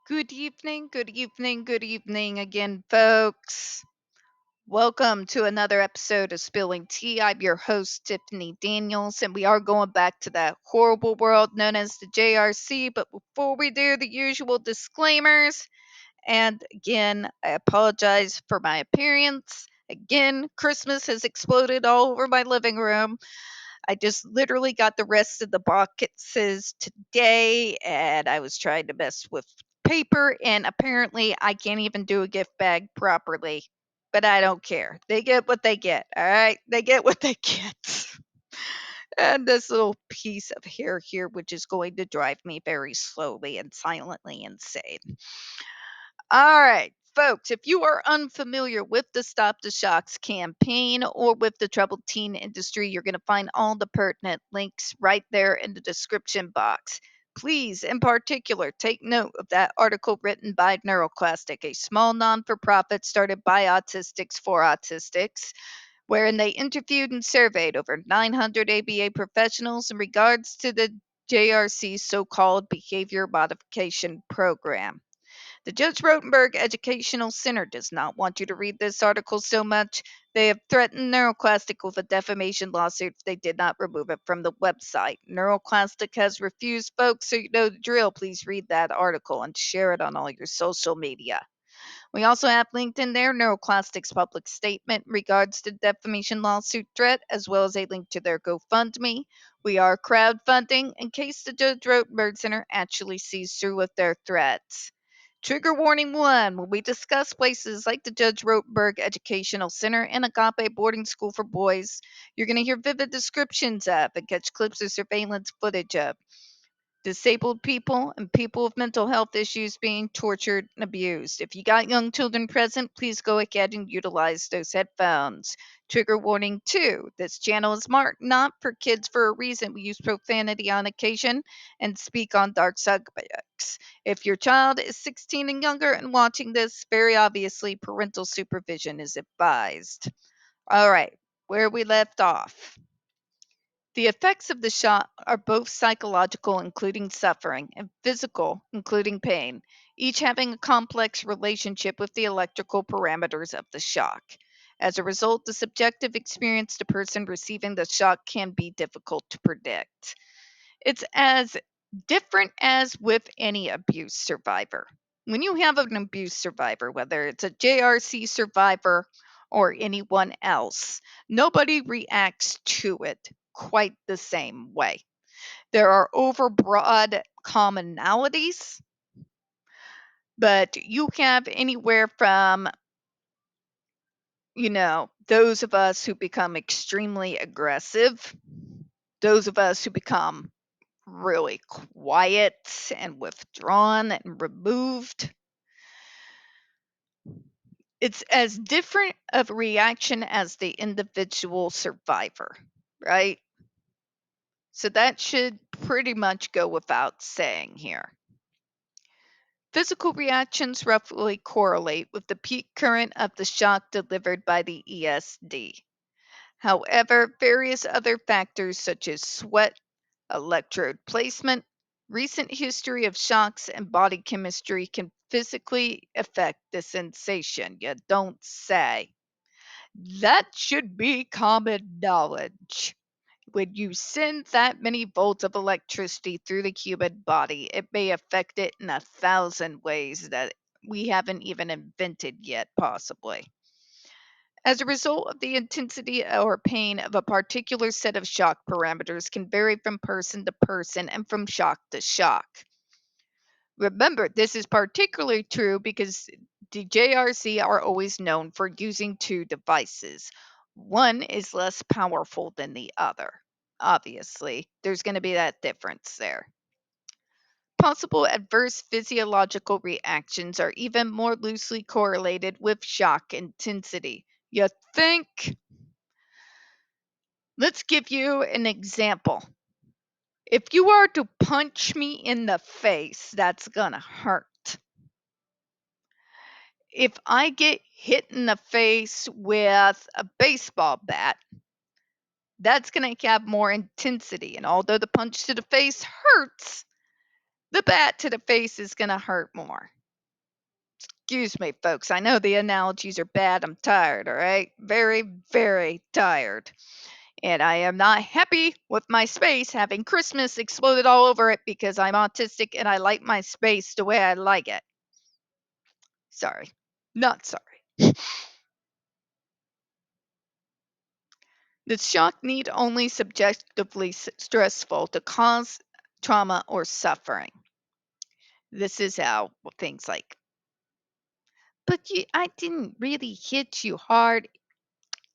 Good evening, good evening, good evening again, folks. Welcome to another episode of Spilling Tea. I'm your host, Tiffany Daniels, and we are going back to that horrible world known as the JRC. But before we do, the usual disclaimers. And again, I apologize for my appearance. Again, Christmas has exploded all over my living room. I just literally got the rest of the boxes today, and I was trying to mess with paper, and apparently I can't even do a gift bag properly. But I don't care. They get what they get, all right? They get what they get. And this little piece of hair here, which is going to drive me very slowly and silently insane. All right, folks, if you are unfamiliar with the Stop the Shocks campaign or with the troubled teen industry, you're going to find all the pertinent links right there in the description box. Please, in particular, take note of that article written by NeuroClastic, a small non for profit started by autistics for autistics, wherein they interviewed and surveyed over 900 ABA professionals in regards to the JRC's so called behavior modification program. The Judge Rotenberg Educational Center does not want you to read this article so much. They have threatened NeuroClastic with a defamation lawsuit if they did not remove it from the website. NeuroClastic has refused, folks, so you know the drill. Please read that article and share it on all your social media. We also have linked in there NeuroClastic's public statement in regards to defamation lawsuit threat, as well as a link to their GoFundMe. We are crowdfunding in case the Judge Rotenberg Center actually sees through with their threats. Trigger warning one: when we discuss places like the Judge Rotenberg Educational Center and Agape Boarding School for Boys, you're going to hear vivid descriptions of and catch clips of surveillance footage of disabled people and people with mental health issues being tortured and abused. If you got young children present, please go ahead and utilize those headphones. Trigger warning two: this channel is marked not for kids for a reason. We use profanity on occasion and speak on dark subjects. If your child is 16 and younger and watching this, very obviously parental supervision is advised. All right, where we left off. The effects of the shot are both psychological, including suffering, and physical, including pain, each having a complex relationship with the electrical parameters of the shock. As a result, the subjective experience the person receiving the shock can be difficult to predict. It's as different as with any abuse survivor. When you have an abuse survivor, whether it's a JRC survivor or anyone else, nobody reacts to it quite the same way. There are overbroad commonalities, but you have anywhere from, those of us who become extremely aggressive, those of us who become really quiet and withdrawn and removed. It's as different of a reaction as the individual survivor, right? So that should pretty much go without saying here. Physical reactions roughly correlate with the peak current of the shock delivered by the ESD. However, various other factors such as sweat, electrode placement, recent history of shocks, and body chemistry can physically affect the sensation. You don't say. That should be common knowledge. When you send that many volts of electricity through the human body, it may affect it in 1,000 ways that we haven't even invented yet, possibly. As a result of the intensity or pain of a particular set of shock parameters can vary from person to person and from shock to shock. Remember, this is particularly true because the JRC are always known for using two devices. One is less powerful than the other. Obviously, there's going to be that difference there. Possible adverse physiological reactions are even more loosely correlated with shock intensity. You think? Let's give you an example. If you are to punch me in the face, that's gonna hurt. If I get hit in the face with a baseball bat, that's gonna have more intensity. And although the punch to the face hurts, the bat to the face is gonna hurt more. Excuse me, folks. I know the analogies are bad. I'm tired, all right? Very, very tired. And I am not happy with my space having Christmas exploded all over it because I'm autistic and I like my space the way I like it. Sorry. Not sorry. The shock need only subjectively stressful to cause trauma or suffering. This is how things like, but I didn't really hit you hard.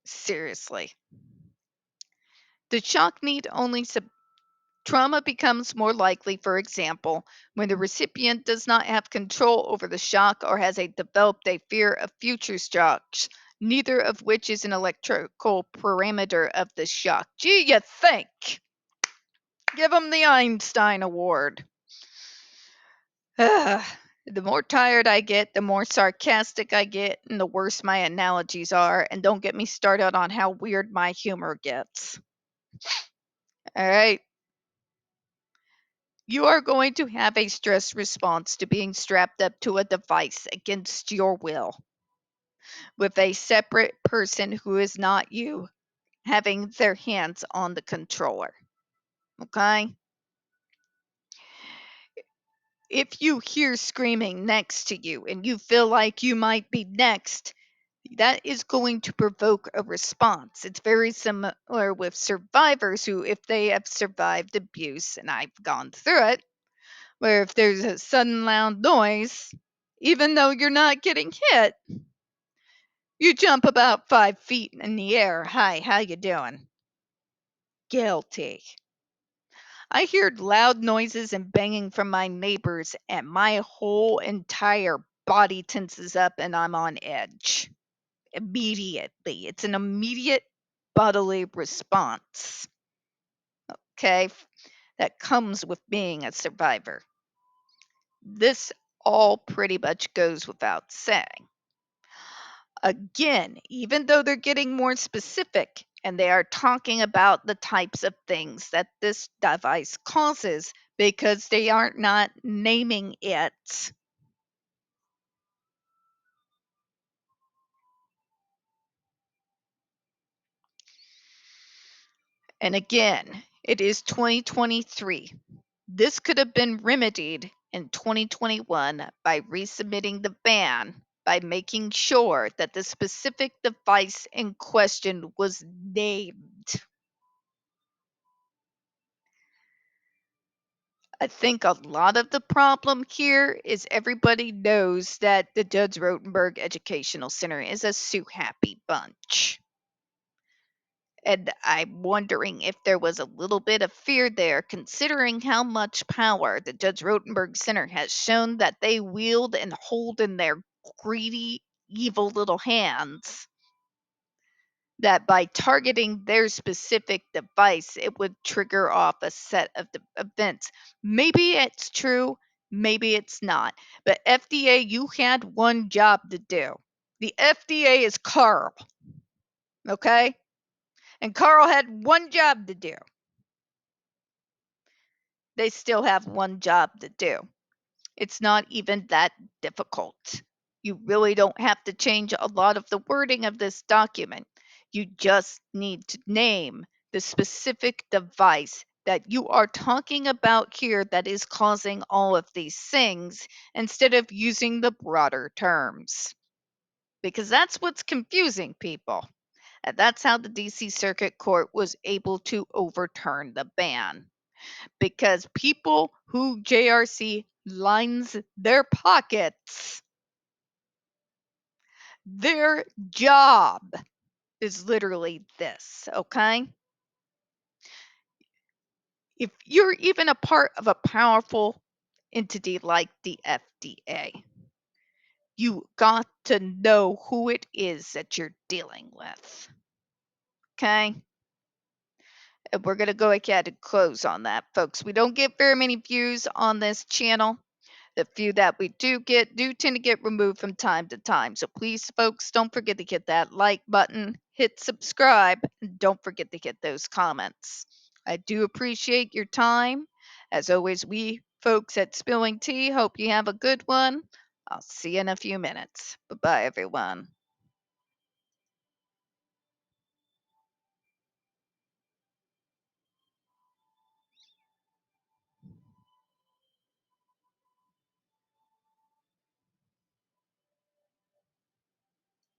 Seriously. The shock need only trauma becomes more likely, for example, when the recipient does not have control over the shock or has developed a fear of future shocks, neither of which is an electrical parameter of the shock. Gee, you think? Give them the Einstein Award. The more tired I get, the more sarcastic I get, and the worse my analogies are. And don't get me started on how weird my humor gets. All right. You are going to have a stress response to being strapped up to a device against your will with a separate person who is not you having their hands on the controller. Okay? If you hear screaming next to you and you feel like you might be next, that is going to provoke a response. It's very similar with survivors who, if they have survived abuse, and I've gone through it, where if there's a sudden loud noise, even though you're not getting hit, you jump about 5 feet in the air. Hi, how you doing? Guilty. I heard loud noises and banging from my neighbors, and my whole entire body tenses up and I'm on edge. Immediately. It's an immediate bodily response. Okay? That comes with being a survivor. This all pretty much goes without saying. Again, even though they're getting more specific and they are talking about the types of things that this device causes because they aren't not naming it. And again, it is 2023. This could have been remedied in 2021 by resubmitting the ban by making sure that the specific device in question was named. I think a lot of the problem here is everybody knows that the Judge Rotenberg Educational Center is a sue happy bunch. And I'm wondering if there was a little bit of fear there, considering how much power the Judge Rotenberg Center has shown that they wield and hold in their greedy, evil little hands. That by targeting their specific device, it would trigger off a set of events. Maybe it's true, maybe it's not. But FDA, you had one job to do. The FDA is Carl. Okay? And Carl had one job to do. They still have one job to do. It's not even that difficult. You really don't have to change a lot of the wording of this document. You just need to name the specific device that you are talking about here that is causing all of these things instead of using the broader terms. Because that's what's confusing people. And that's how the DC Circuit Court was able to overturn the ban. Because people who JRC lines their pockets, their job is literally this, okay? If you're even a part of a powerful entity like the FDA, you got to know who it is that you're dealing with, okay? And we're going to go ahead and close on that, folks. We don't get very many views on this channel. The few that we do get do tend to get removed from time to time. So please, folks, don't forget to hit that like button, hit subscribe, and don't forget to hit those comments. I do appreciate your time. As always, we folks at Spilling Tea hope you have a good one. I'll see you in a few minutes. Bye bye, everyone.